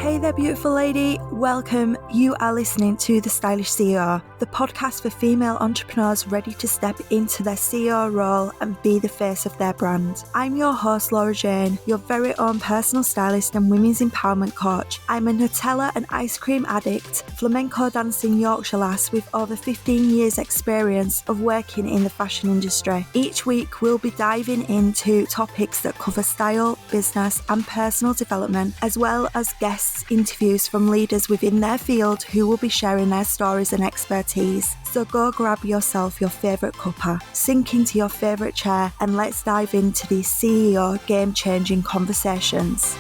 Hey there, beautiful lady. Welcome. You are listening to The Stylish CEO, the podcast for female entrepreneurs ready to step into their CEO role and be the face of their brand. I'm your host, Laura Jane, your very own personal stylist and women's empowerment coach. I'm a Nutella and ice cream addict, flamenco dancing Yorkshire lass with over 15 years experience of working in the fashion industry. Each week, we'll be diving into topics that cover style, business, and personal development, as well as guests interviews from leaders within their field who will be sharing their stories and expertise. So go grab yourself your favourite cuppa, sink into your favourite chair, and let's dive into these CEO game-changing conversations.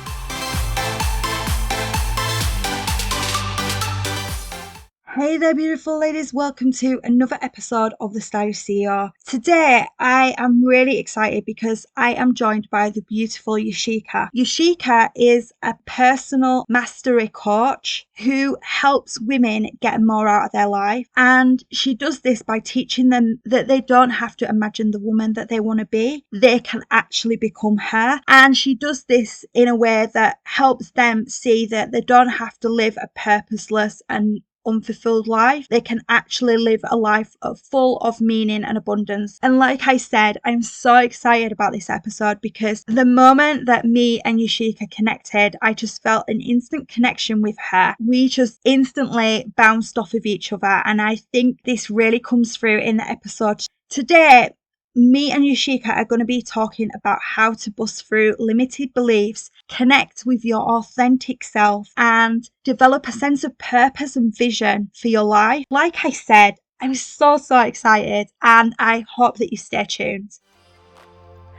Hey there, beautiful ladies. Welcome to another episode of The Stylish CEO. Today, I am really excited because I am joined by the beautiful Yashica. Yashica is a personal mastery coach who helps women get more out of their life. And she does this by teaching them that they don't have to imagine the woman that they want to be. They can actually become her. And she does this in a way that helps them see that they don't have to live a purposeless and unfulfilled life. They can actually live a life full of meaning and abundance. And like I said, I'm so excited about this episode because the moment that me and Yashica connected, I just felt an instant connection with her. We just instantly bounced off of each other, and I think this really comes through in the episode. Today, me and Yashica are going to be talking about how to bust through limited beliefs, connect with your authentic self, and develop a sense of purpose and vision for your life. Like I said, I'm so excited, and I hope that you stay tuned.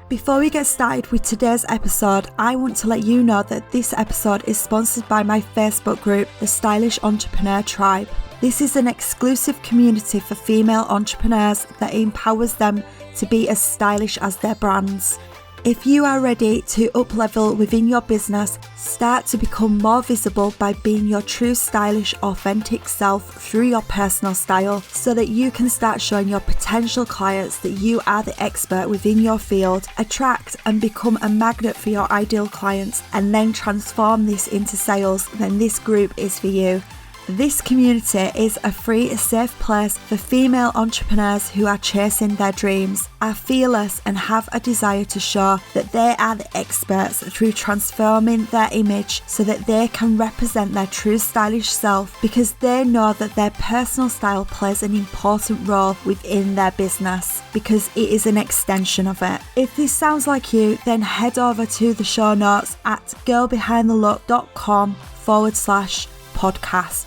Before we get started with today's episode, I want to let you know that this episode is sponsored by my Facebook group, The Stylish Entrepreneur Tribe. This is an exclusive community for female entrepreneurs that empowers them to be as stylish as their brands. If you are ready to up-level within your business, start to become more visible by being your true stylish, authentic self through your personal style, so that you can start showing your potential clients that you are the expert within your field, attract and become a magnet for your ideal clients, and then transform this into sales, then this group is for you. This community is a free, safe place for female entrepreneurs who are chasing their dreams, are fearless, and have a desire to show that they are the experts through transforming their image so that they can represent their true stylish self, because they know that their personal style plays an important role within their business, because it is an extension of it. If this sounds like you, then head over to the show notes at girlbehindthelook.com/podcast,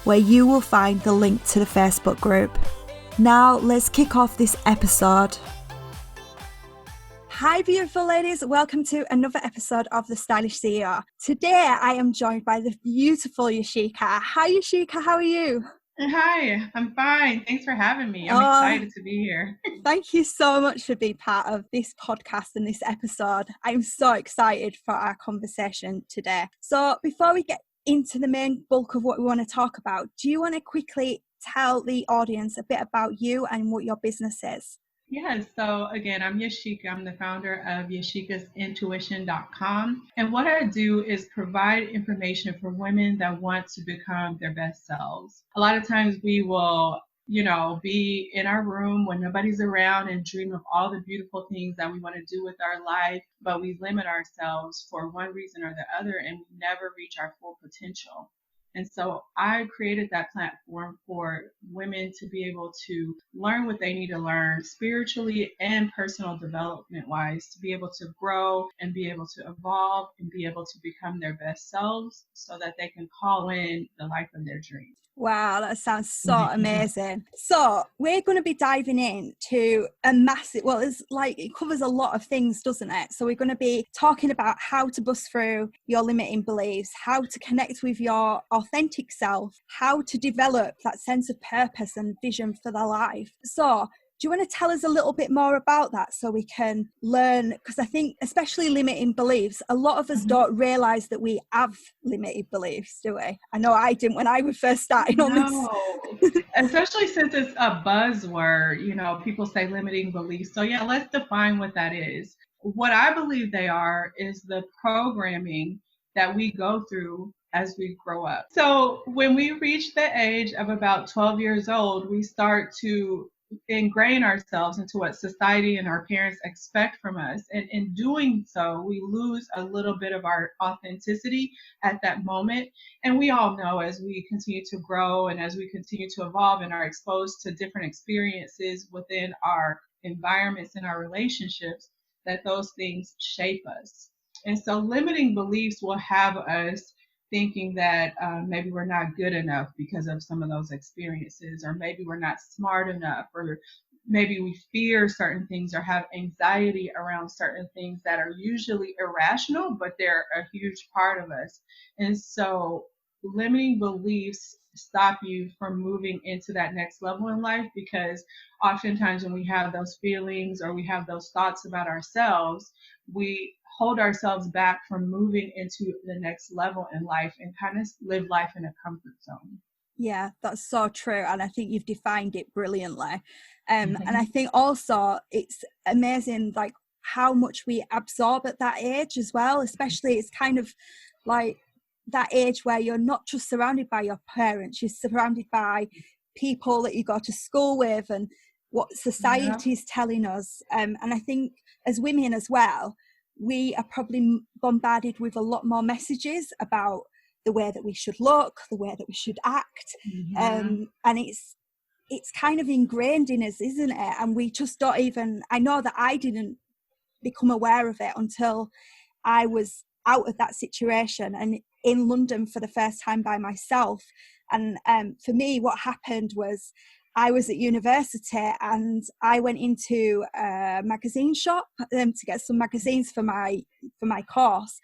where you will find the link to the Facebook group. Now let's kick off this episode. Hi beautiful ladies, welcome to another episode of The Stylish CEO. Today I am joined by the beautiful Yashica. Hi Yashica, how are you? Hi, I'm fine. Thanks for having me. I'm excited to be here. Thank you so much for being part of this podcast and this episode. I'm so excited for our conversation today. So before we get into the main bulk of what we want to talk about, do you want to quickly tell the audience a bit about you and what your business is? Yes, so again, I'm Yashica. I'm the founder of yashicasintuition.com. And what I do is provide information for women that want to become their best selves. A lot of times we will be in our room when nobody's around and dream of all the beautiful things that we want to do with our life, but we limit ourselves for one reason or the other, and we never reach our full potential. And so I created that platform for women to be able to learn what they need to learn spiritually and personal development wise, to be able to grow and be able to evolve and be able to become their best selves so that they can call in the life of their dreams. Wow, that sounds so amazing. So we're going to be diving into a massive, it covers a lot of things, doesn't it? So we're going to be talking about how to bust through your limiting beliefs, how to connect with your authentic self, how to develop that sense of purpose and vision for their life. So do you want to tell us a little bit more about that so we can learn? Because I think, especially limiting beliefs, a lot of us don't realize that we have limited beliefs, do we? I know I didn't when I was first starting on this. Especially since it's a buzzword, people say limiting beliefs. So yeah, let's define what that is. What I believe they are is the programming that we go through as we grow up. So when we reach the age of about 12 years old, we start to ingrain ourselves into what society and our parents expect from us. And in doing so, we lose a little bit of our authenticity at that moment. And we all know as we continue to grow and as we continue to evolve and are exposed to different experiences within our environments and our relationships, that those things shape us. And so limiting beliefs will have us thinking that maybe we're not good enough because of some of those experiences, or maybe we're not smart enough, or maybe we fear certain things or have anxiety around certain things that are usually irrational, but they're a huge part of us. And so limiting beliefs stop you from moving into that next level in life, because oftentimes when we have those feelings or we have those thoughts about ourselves, we hold ourselves back from moving into the next level in life and kind of live life in a comfort zone. Yeah, that's so true. And I think you've defined it brilliantly. And I Mm-hmm. think also it's amazing, like how much we absorb at that age as well, especially it's kind of like that age where you're not just surrounded by your parents, you're surrounded by people that you go to school with and what Yeah. society is telling us. And I think as women as well, we are probably bombarded with a lot more messages about the way that we should look, the way that we should act, Mm-hmm. and it's kind of ingrained in us, isn't it? And we just don't even. I know that I didn't become aware of it until I was out of that situation and in London for the first time by myself. And for me, what happened was I was at university and I went into a magazine shop to get some magazines for my course.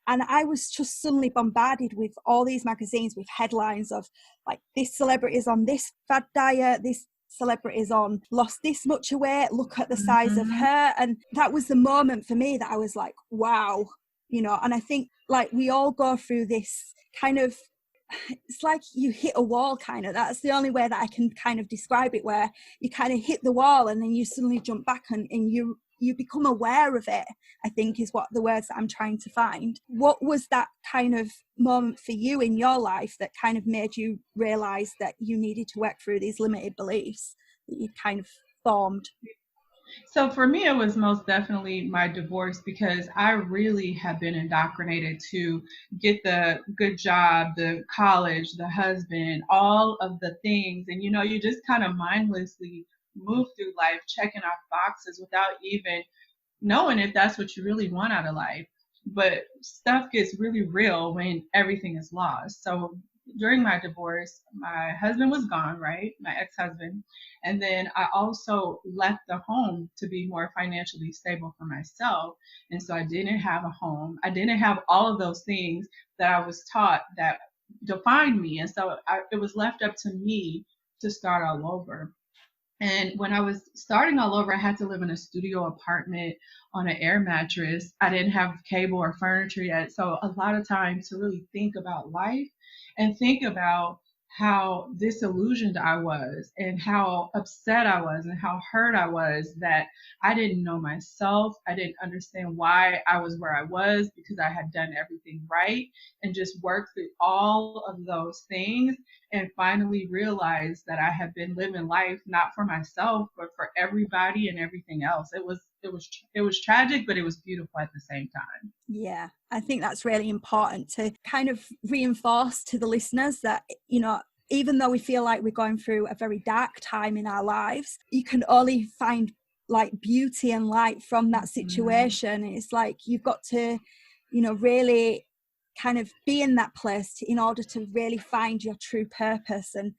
And I was just suddenly bombarded with all these magazines with headlines of like, this celebrity is on this fad diet, this celebrities on lost this much weight, look at the size of Mm-hmm. her. And that was the moment for me that I was like, wow, and I think like we all go through this kind of, it's like you hit a wall kind of. That's the only way that I can kind of describe it, where you kind of hit the wall and then you suddenly jump back and you become aware of it, I think is what the words that I'm trying to find. What was that kind of moment for you in your life that kind of made you realize that you needed to work through these limited beliefs that you kind of formed? So for me, it was most definitely my divorce, because I really have been indoctrinated to get the good job, the college, the husband, all of the things. And you just kind of mindlessly move through life checking off boxes without even knowing if that's what you really want out of life. But stuff gets really real when everything is lost. So during my divorce, my husband was gone, right? My ex husband. And then I also left the home to be more financially stable for myself. And so I didn't have a home. I didn't have all of those things that I was taught that defined me. And so it was left up to me to start all over. And when I was starting all over, I had to live in a studio apartment on an air mattress. I didn't have cable or furniture yet. So, a lot of time to really think about life and think about how disillusioned I was and how upset I was and how hurt I was that I didn't know myself. I didn't understand why I was where I was, because I had done everything right and just worked through all of those things and finally realized that I had been living life not for myself but for everybody and everything else. It was tragic, but it was beautiful at the same time. Yeah, I think that's really important to kind of reinforce to the listeners that, even though we feel like we're going through a very dark time in our lives, you can only find like beauty and light from that Mhm. situation. It's like you've got to, really kind of be in that place in order to really find your true purpose and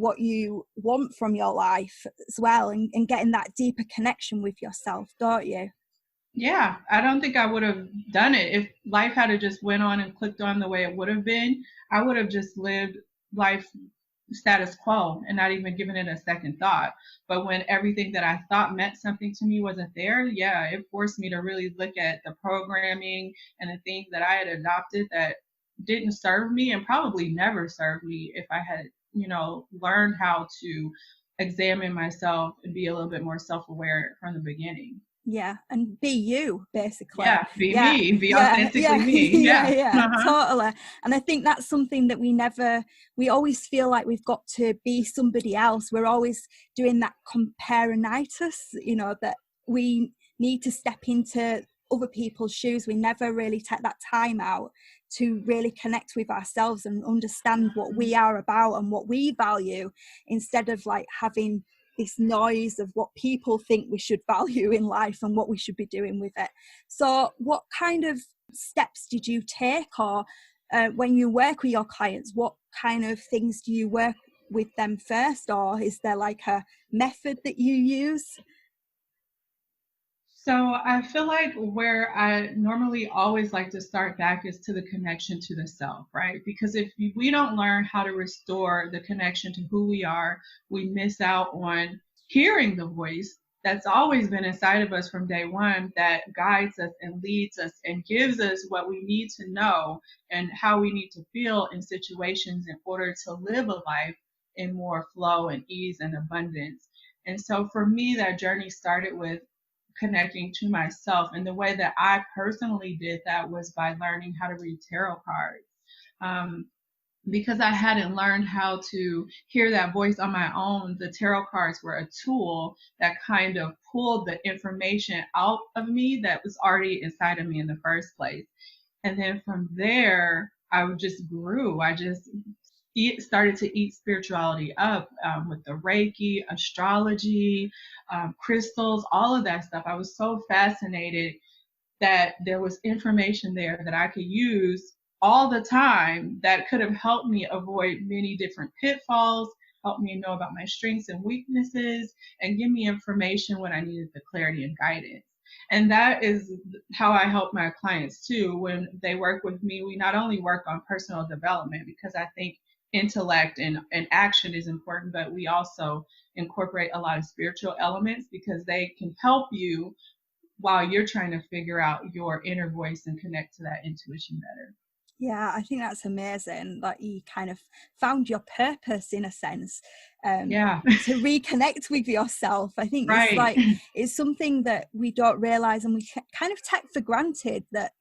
what you want from your life as well, and getting that deeper connection with yourself, don't you? Yeah, I don't think I would have done it if life had just went on and clicked on the way it would have been. I would have just lived life status quo and not even given it a second thought. But when everything that I thought meant something to me wasn't there, yeah, it forced me to really look at the programming and the things that I had adopted that didn't serve me and probably never served me if I had, learned how to examine myself and be a little bit more self aware from the beginning. Yeah, and be you, basically. Yeah, be Yeah, me, be yeah, authentically yeah, me. yeah, Yeah. yeah, Uh-huh. totally. And I think that's something that we always feel like we've got to be somebody else. We're always doing that comparinitis, that we need to step into other people's shoes. We never really take that time out to really connect with ourselves and understand what we are about and what we value, instead of like having this noise of what people think we should value in life and what we should be doing with it. So what kind of steps did you take, or when you work with your clients, what kind of things do you work with them first, or is there like a method that you use? So I feel like where I normally always like to start back is to the connection to the self, right? Because if we don't learn how to restore the connection to who we are, we miss out on hearing the voice that's always been inside of us from day one, that guides us and leads us and gives us what we need to know and how we need to feel in situations in order to live a life in more flow and ease and abundance. And so for me, that journey started with connecting to myself. And the way that I personally did that was by learning how to read tarot cards. Um, because I hadn't learned how to hear that voice on my own, the tarot cards were a tool that kind of pulled the information out of me that was already inside of me in the first place. And then from there, I just grew. I just started to eat spirituality up, with the Reiki, astrology, crystals, all of that stuff. I was so fascinated that there was information there that I could use all the time that could have helped me avoid many different pitfalls, helped me know about my strengths and weaknesses, and give me information when I needed the clarity and guidance. And that is how I help my clients too. When they work with me, we not only work on personal development, because I think intellect and action is important, but we also incorporate a lot of spiritual elements because they can help you while you're trying to figure out your inner voice and connect to that intuition better. Yeah, I think that's amazing that you kind of found your purpose in a sense, Yeah, to reconnect with yourself. I think it's right. like, it's something that we don't realize and we kind of take for granted, that,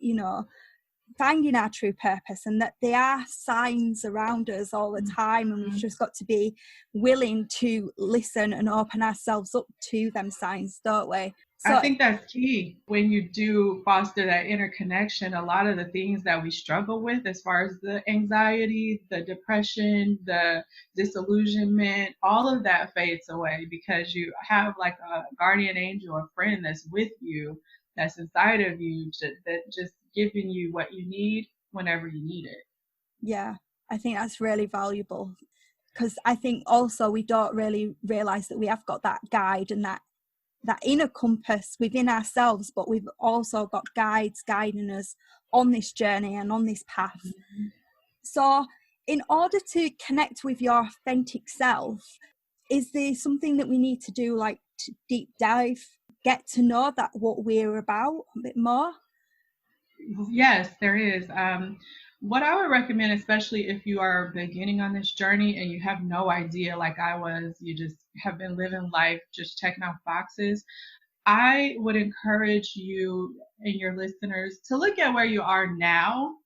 finding our true purpose, and that there are signs around us all the time, and we've Mhm. just got to be willing to listen and open ourselves up to them signs, don't we? I So think that's key when you do foster that interconnection. A lot of the things that we struggle with, as far as the anxiety, the depression, the disillusionment, all of that fades away because you have like a guardian angel, a friend that's with you, that's inside of you, that just giving you what you need whenever you need it. yeah, I think that's really valuable, because I think also we don't really realize that we have got that guide and that inner compass within ourselves, but we've also got guides guiding us on this journey and on this path. Mhm. So in order to connect with your authentic self, is there something that we need to do, like to deep dive, get to know that what we're about a bit more? Yes, there is. What I would recommend, especially if you are beginning on this journey and you have no idea, like I was, you just have been living life just checking off boxes, I would encourage you and your listeners to look at where you are now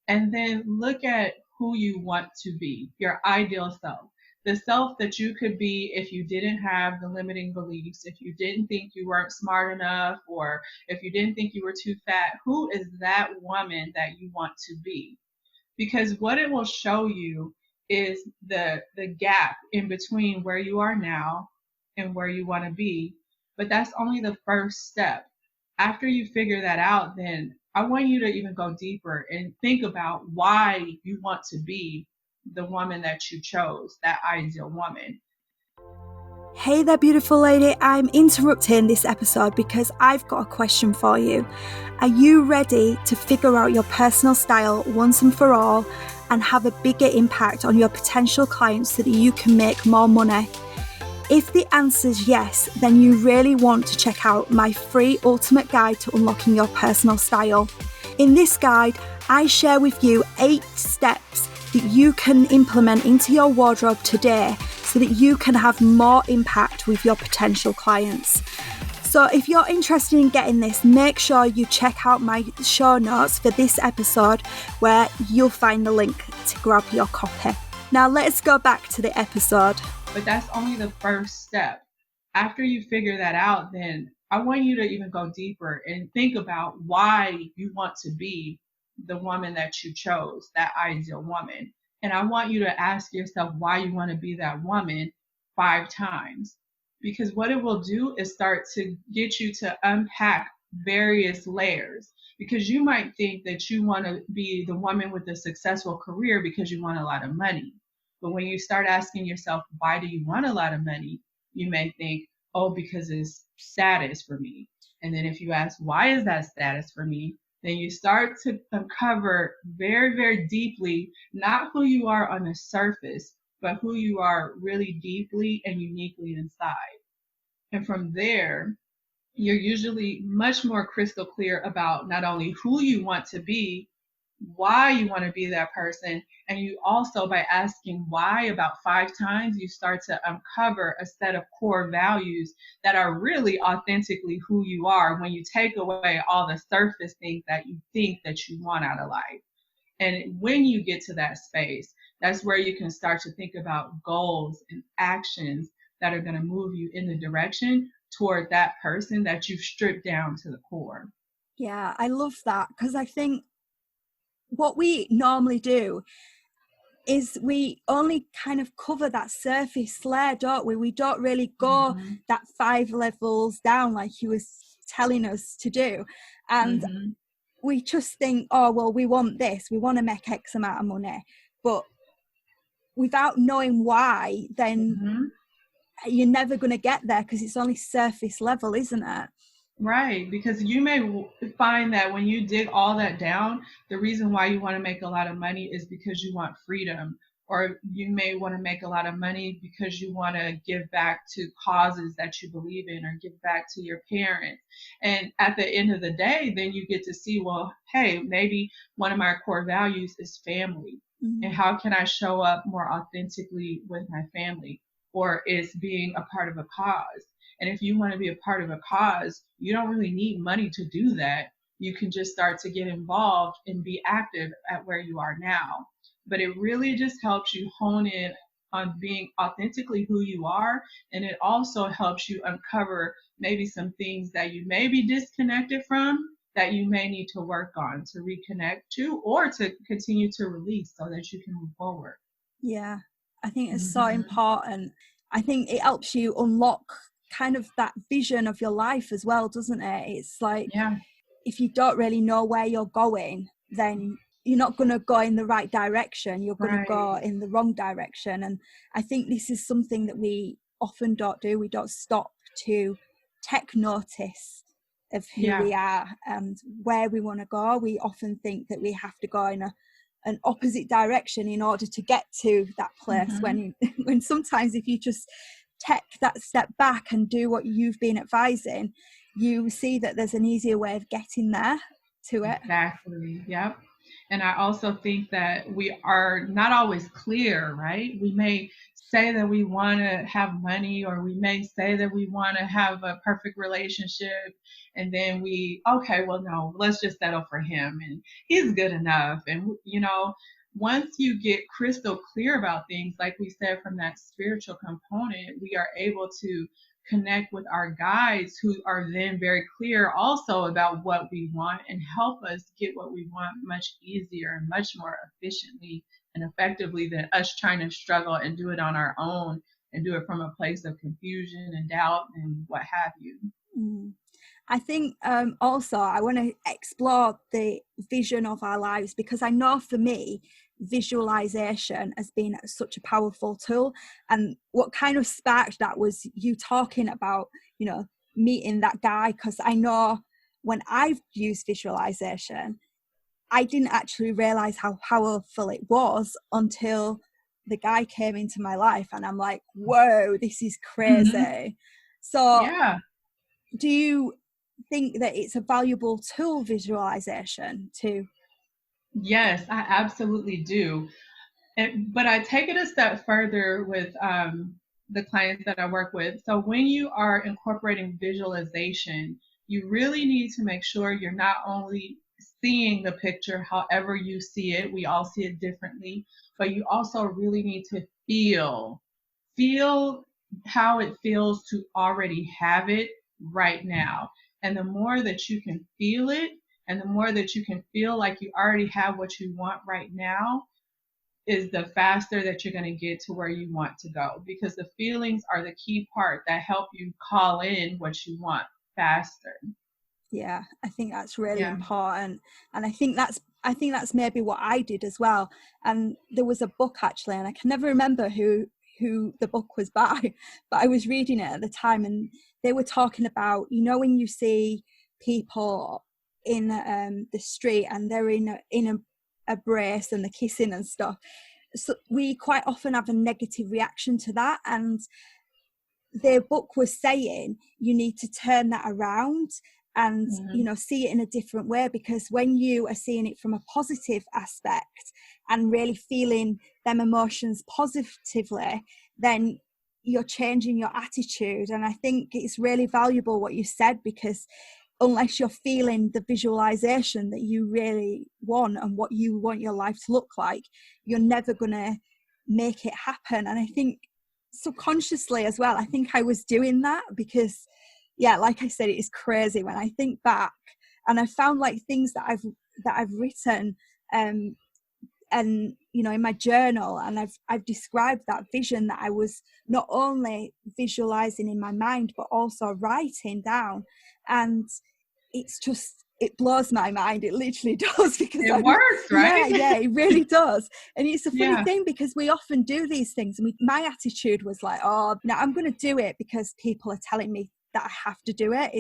and then look at who you want to be, your ideal self. The self that you could be if you didn't have the limiting beliefs, if you didn't think you weren't smart enough, or if you didn't think you were too fat. Who is that woman that you want to be? Because what it will show you is the gap in between where you are now and where you want to be. But that's only the first step. After you figure that out, then I want you to even go deeper and think about why you want to be the woman that you chose, that ideal woman. Hey there, beautiful lady. I'm interrupting this episode because I've got a question for you. Are you ready to figure out your personal style once and for all and have a bigger impact on your potential clients so that you can make more money? If the answer is yes, then you really want to check out my free ultimate guide to unlocking your personal style. In this guide, I share with you 8 steps that you can implement into your wardrobe today so that you can have more impact with your potential clients. So if you're interested in getting this, make sure you check out my show notes for this episode where you'll find the link to grab your copy. Now let's go back to the episode. But that's only the first step. After you figure that out, then I want you to even go deeper and think about why you want to be the woman that you chose, that ideal woman. And I want you to ask yourself why you want to be that woman 5 times. Because what it will do is start to get you to unpack various layers. Because you might think that you want to be the woman with a successful career because you want a lot of money. But when you start asking yourself, why do you want a lot of money? You may think, oh, because it's status for me. And then if you ask, why is that status for me? Then you start to uncover very, very deeply, not who you are on the surface, but who you are really deeply and uniquely inside. And from there, you're usually much more crystal clear about not only who you want to be, why you want to be that person. And you also, by asking why about 5 times, you start to uncover a set of core values that are really authentically who you are when you take away all the surface things that you think that you want out of life. And when you get to that space, that's where you can start to think about goals and actions that are going to move you in the direction toward that person that you've stripped down to the core. Yeah, I love that, because I think what we normally do is we only kind of cover that surface layer, don't we? We don't really go Mm-hmm. that 5 levels down like he was telling us to do. And Mm-hmm. we just think, oh, well, we want this, we want to make X amount of money. But without knowing why, then Mm-hmm. you're never going to get there, because it's only surface level, isn't it? Right, because you may find that when you dig all that down, the reason why you want to make a lot of money is because you want freedom, or you may want to make a lot of money because you want to give back to causes that you believe in, or give back to your parents. And at the end of the day, then you get to see, well, hey, maybe one of my core values is family. And Mm-hmm. how can I show up more authentically with my family? Or is being a part of a cause. And if you want to be a part of a cause, you don't really need money to do that. You can just start to get involved and be active at where you are now. But it really just helps you hone in on being authentically who you are. And it also helps you uncover maybe some things that you may be disconnected from that you may need to work on to reconnect to, or to continue to release so that you can move forward. Yeah, I think it's so Mm-hmm. important. I think it helps you unlock kind of that vision of your life as well, doesn't it? It's like, Yeah, if you don't really know where you're going, then you're not going to go in the right direction. You're going to go right. in the wrong direction. And I think this is something that we often don't do. We don't stop to take notice of who Yeah. we are and where we want to go. We often think that we have to go in an opposite direction in order to get to that place, Mm-hmm. when when sometimes if you just take that step back and do what you've been advising, you see that there's an easier way of getting there to it. Exactly. Yep. And I also think that we are not always clear, right? We may say that we want to have money, or we may say that we want to have a perfect relationship. And then okay, well, no, let's just settle for him and he's good enough. And, once you get crystal clear about things, like we said, from that spiritual component, we are able to connect with our guides, who are then very clear also about what we want and help us get what we want much easier and much more efficiently and effectively than us trying to struggle and do it on our own, and do it from a place of confusion and doubt and what have you. Mm. I think also I want to explore the vision of our lives, because I know for me, visualization has been such a powerful tool. And what kind of sparked that was you talking about, meeting that guy. Because I know when I've used visualization, I didn't actually realize how powerful it was until the guy came into my life. And I'm like, whoa, this is Mm-hmm. crazy. So Yeah. do you think that it's a valuable tool, visualization, to? Yes, I absolutely do. But I take it a step further with the clients that I work with. So when you are incorporating visualization, you really need to make sure you're not only seeing the picture however you see it, we all see it differently, but you also really need to feel how it feels to already have it right now. And the more that you can feel it, and the more that you can feel like you already have what you want right now, is the faster that you're going to get to where you want to go, because the feelings are the key part that help you call in what you want faster. Yeah, I think that's really Yeah. important. And I think that's maybe what I did as well. And there was a book actually, and I can never remember who the book was by, but I was reading it at the time, and they were talking about, when you see people in the street and they're in a brace and they're kissing and stuff. So we quite often have a negative reaction to that, and their book was saying you need to turn that around and Mm-hmm. see it in a different way, because when you are seeing it from a positive aspect and really feeling them emotions positively, then you're changing your attitude. And I think it's really valuable what you said, because unless you're feeling the visualization that you really want and what you want your life to look like, you're never going to make it happen. And I think subconsciously as well, I think I was doing that because, yeah, like I said, it is crazy when I think back, and I found like things that I've written, um and in my journal, and I've described that vision that I was not only visualizing in my mind but also writing down. And it blows my mind. It literally does, because It works, yeah, right? yeah, it really does. And it's a funny Yeah. thing, because we often do these things, and my attitude was like, oh, no, I'm going to do it because people are telling me that I have to do it.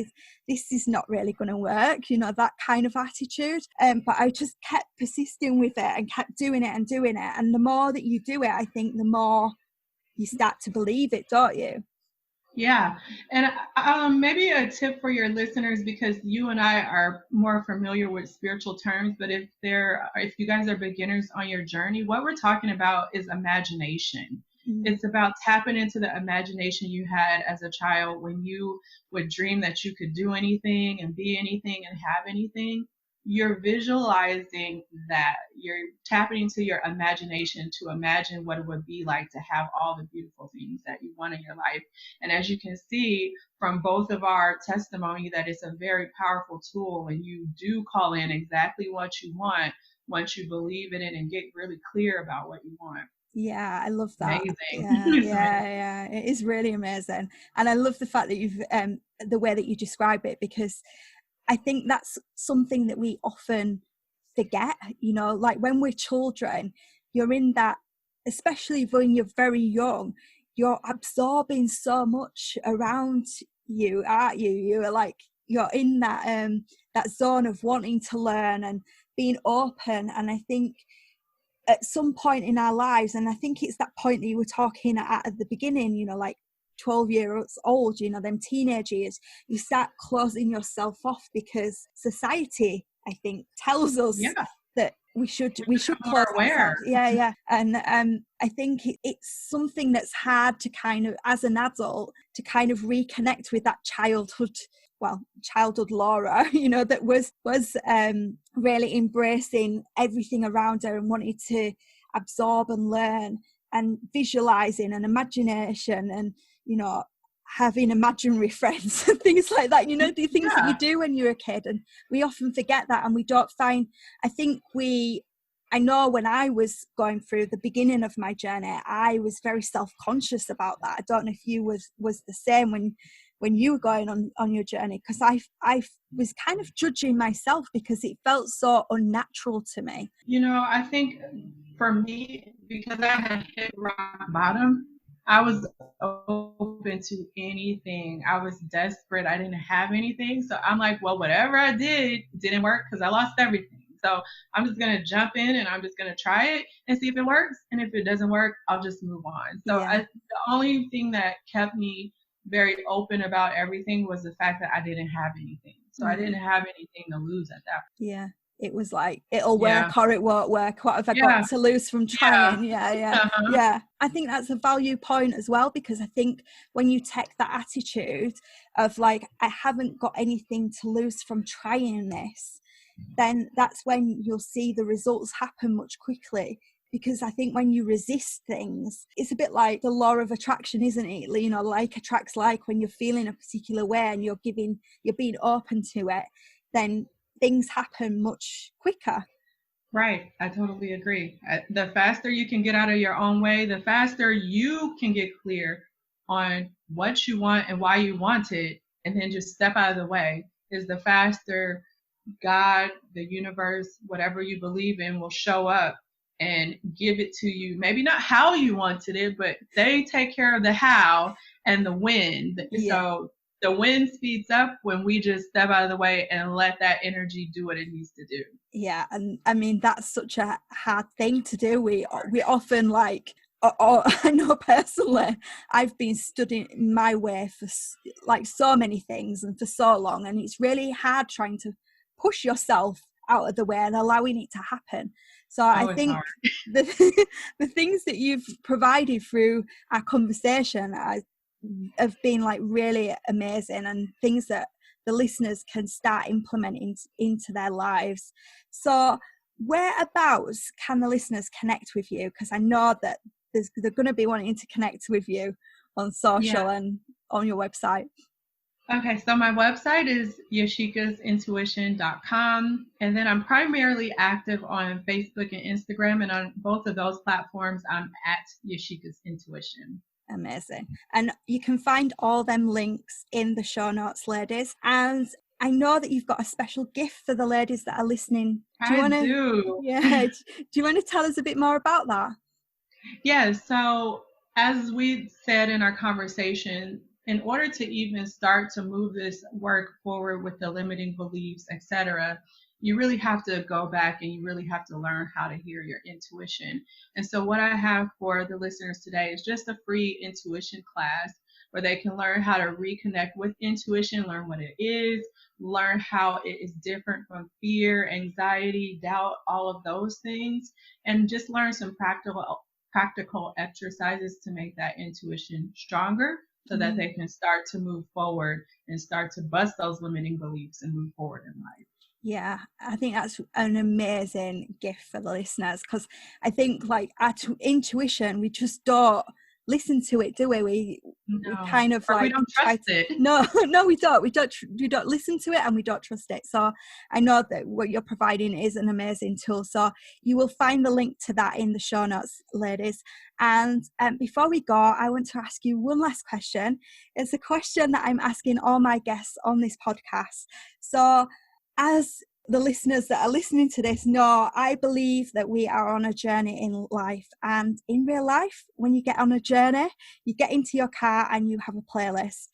This is not really going to work, that kind of attitude. But I just kept persisting with it and kept doing it and doing it. And the more that you do it, I think the more you start to believe it, don't you? Yeah. And maybe a tip for your listeners, because you and I are more familiar with spiritual terms, but if you guys are beginners on your journey, what we're talking about is imagination. Mm. It's about tapping into the imagination you had as a child when you would dream that you could do anything and be anything and have anything. You're visualizing that. You're tapping into your imagination to imagine what it would be like to have all the beautiful things that you want in your life. And as you can see from both of our testimony, that it's a very powerful tool, and you do call in exactly what you want once you believe in it and get really clear about what you want. Yeah, I love that. Amazing. Yeah, It's yeah, amazing. yeah. It is really amazing. And I love the fact that you've the way that you describe it, because I think that's something that we often forget, like when we're children, you're in that, especially when you're very young, you're absorbing so much around you, aren't you? You're like, you're in that zone of wanting to learn and being open. And I think at some point in our lives, and I think it's that point that you were talking at the beginning, like 12 years old, them teenage years, you start closing yourself off because society, I think, tells us Yeah, that we should we we become should close more aware. ourselves. Yeah, yeah. And I think it's something that's hard to kind of, as an adult, to kind of reconnect with that childhood Laura, that was really embracing everything around her and wanted to absorb and learn, and visualizing and imagination, and having imaginary friends and things like that, the things that you Yeah. do when you're a kid. And we often forget that, and we don't find, I know when I was going through the beginning of my journey, I was very self-conscious about that. I don't know if you was the same when you were going on your journey, because I was kind of judging myself because it felt so unnatural to me. I think for me, because I had hit rock bottom, I was open to anything. I was desperate. I didn't have anything. So I'm like, well, whatever I did didn't work because I lost everything. So I'm just going to jump in and I'm just going to try it and see if it works. And if it doesn't work, I'll just move on. Yeah, The only thing that kept me very open about everything was the fact that I didn't have anything. So I didn't have anything to lose at that. yeah. it was like, it'll Yeah. work or it won't work. What have I got Yeah. to lose from Yeah. trying? Yeah. Uh-huh. Yeah. I think that's a value point as well, because I think when you take that attitude of like, I haven't got anything to lose from trying this, then that's when you'll see the results happen much quickly. Because I think when you resist things, it's a bit like the law of attraction, isn't it? You know, like attracts like. When you're feeling a particular way and you're being open to it, then things happen much quicker. Right. I totally agree. The faster you can get out of your own way, the faster you can get clear on what you want and why you want it, and then just step out of the way, is the faster God, the universe, whatever you believe in, will show up and give it to you. Maybe not how you wanted it, but they take care of the how and the when. Yeah. So the when speeds up when we just step out of the way and let that energy do what it needs to do. Yeah, and I mean that's such a hard thing to do. We often like, or I know personally, I've been studying my way for like so many things and for so long, and it's really hard trying to push yourself out of the way and allowing it to happen. So I Oh, it's think hard. the the things that you've provided through our conversation have been like really amazing, and things that the listeners can start implementing into their lives. So whereabouts can the listeners connect with you? Because I know that they're going to be wanting to connect with you on social Yeah. and on your website. Okay, so my website is yashicasintuition.com. And then I'm primarily active on Facebook and Instagram. And on both of those platforms, I'm at Yashica's Intuition. Amazing. And you can find all them links in the show notes, ladies. And I know that you've got a special gift for the ladies that are listening. Do you I want to, do. yeah, do you want to tell us a bit more about that? Yeah, so as we said in our conversation, in order to even start to move this work forward with the limiting beliefs, etc., you really have to go back and you really have to learn how to hear your intuition. And so, what I have for the listeners today is just a free intuition class where they can learn how to reconnect with intuition, learn what it is, learn how it is different from fear, anxiety, doubt, all of those things, and just learn some practical exercises to make that intuition stronger so that they can start to move forward and start to bust those limiting beliefs and move forward in life. Yeah, I think that's an amazing gift for the listeners, because I think like our intuition, we just don't listen to it, do we? We No, kind of or we like don't try trust to, it. no, no, we don't listen to it, and we don't trust it. So I know that what you're providing is an amazing tool. So you will find the link to that in the show notes, ladies. And before we go, I want to ask you one last question. It's a question that I'm asking all my guests on this podcast. So as the listeners that are listening to this know, I believe that we are on a journey in life, and in real life, when you get on a journey, you get into your car and you have a playlist,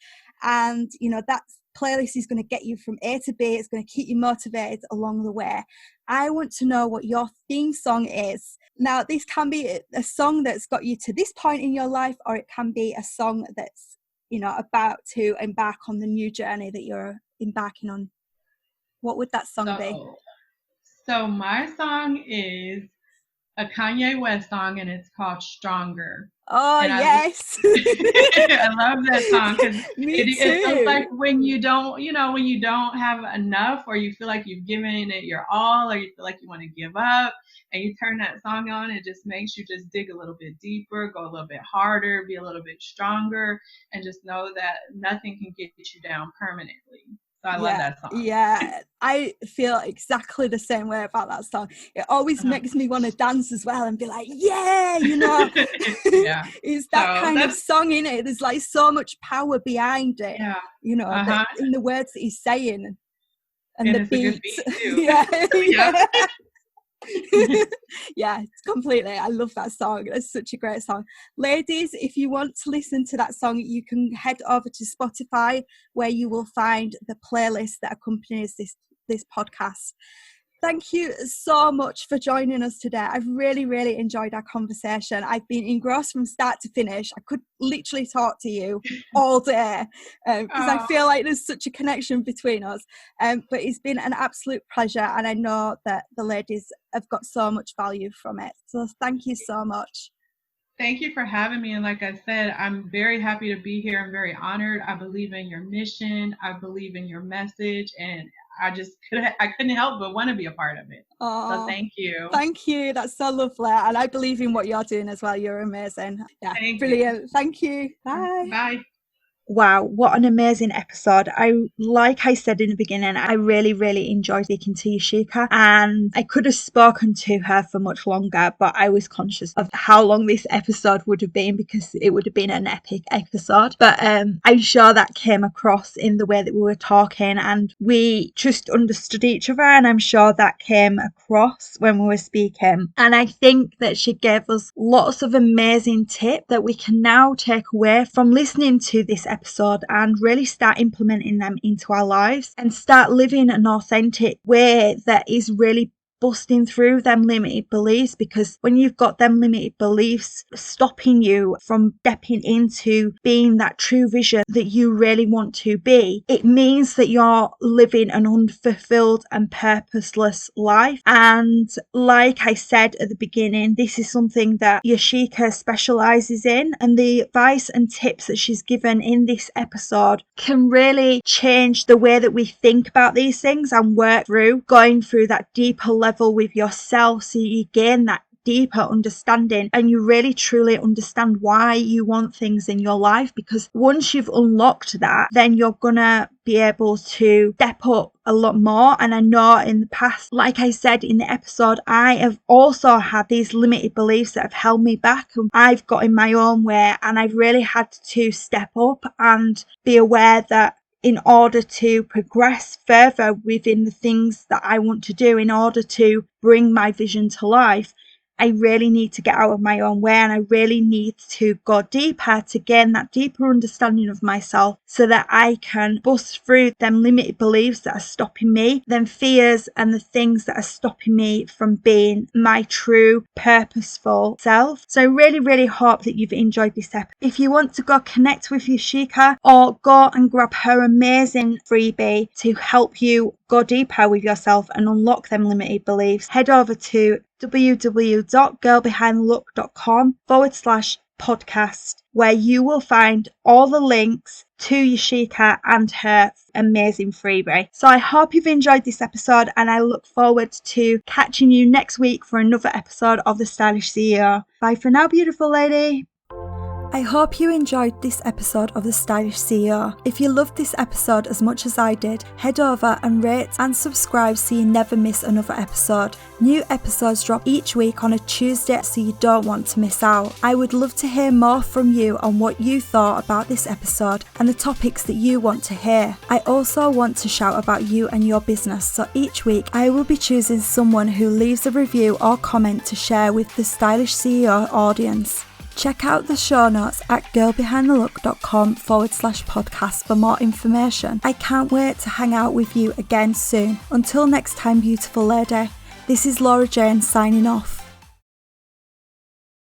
and you know that playlist is going to get you from A to B. It's going to keep you motivated along the way. I want to know what your theme song is. Now, this can be a song that's got you to this point in your life, or it can be a song that's, you know, about to embark on the new journey that you're embarking on. What would that song be? So my song is a Kanye West song, and it's called Stronger. Oh, And yes. I love that song because Me it feels like too. when you don't, when you don't have enough, or you feel like you've given it your all, or you feel like you want to give up, and you turn that song on, it just makes you just dig a little bit deeper, go a little bit harder, be a little bit stronger, and just know that nothing can get you down permanently. So I love Yeah, that song. yeah. I feel exactly the same way about that song. It always Uh-huh. makes me want to dance as well and be like, yeah, you know. Yeah. It's that So kind of that's, song in it. There's like so much power behind it, yeah. you know, that Uh-huh. in the words that he's saying and And the it's a good beat. beat too. Yeah, Yep. yeah. Yeah, it's completely. I love that song. It's such a great song. Ladies, if you want to listen to that song, you can head over to Spotify, where you will find the playlist that accompanies this podcast. thank you so much for joining us today. I've really, really enjoyed our conversation. I've been engrossed from start to finish. I could literally talk to you all day because I feel like there's such a connection between us. But it's been an absolute pleasure, and I know that the ladies have got so much value from it. So thank you so much. Thank you for having me. And like I said, I'm very happy to be here. I'm very honored. I believe in your mission. I believe in your message. And I couldn't help but want to be a part of it. So thank you. Thank you. That's so lovely. And I believe in what you're doing as well. You're amazing. Yeah, brilliant. Thank you. Bye. Bye. Wow, what an amazing episode. Like I said in the beginning, I really, really enjoyed speaking to Yashica, and I could have spoken to her for much longer, but I was conscious of how long this episode would have been because it would have been an epic episode. But I'm sure that came across in the way that we were talking, and we just understood each other, and I'm sure that came across when we were speaking. And I think that she gave us lots of amazing tips that we can now take away from listening to this episode and really start implementing them into our lives and start living an authentic way that is really busting through them limited beliefs, because when you've got them limited beliefs stopping you from stepping into being that true vision that you really want to be, it means that you're living an unfulfilled and purposeless life. And like I said at the beginning, this is something that Yashica specializes in, and the advice and tips that she's given in this episode can really change the way that we think about these things and work through going through that deeper level with yourself, so you gain that deeper understanding and you really truly understand why you want things in your life. Because once you've unlocked that, then you're gonna be able to step up a lot more. And I know in the past, like I said in the episode, I have also had these limited beliefs that have held me back, and I've got in my own way, and I've really had to step up and be aware that in order to progress further within the things that I want to do, in order to bring my vision to life, I really need to get out of my own way, and I really need to go deeper to gain that deeper understanding of myself so that I can bust through them limited beliefs that are stopping me, them fears and the things that are stopping me from being my true purposeful self. So I really, really hope that you've enjoyed this episode. If you want to go connect with Yashica or go and grab her amazing freebie to help you go deeper with yourself and unlock them limited beliefs, head over to www.girlbehindthelook.com/podcast, where you will find all the links to Yashica and her amazing freebie. So I hope you've enjoyed this episode, and I look forward to catching you next week for another episode of The Stylish CEO. Bye for now, beautiful lady. I hope you enjoyed this episode of The Stylish CEO. If you loved this episode as much as I did, head over and rate and subscribe so you never miss another episode. New episodes drop each week on a Tuesday, so you don't want to miss out. I would love to hear more from you on what you thought about this episode and the topics that you want to hear. I also want to shout about you and your business, so each week I will be choosing someone who leaves a review or comment to share with the Stylish CEO audience. Check out the show notes at girlbehindthelook.com/podcast for more information. I can't wait to hang out with you again soon. Until next time, beautiful lady, this is Laura Jane signing off.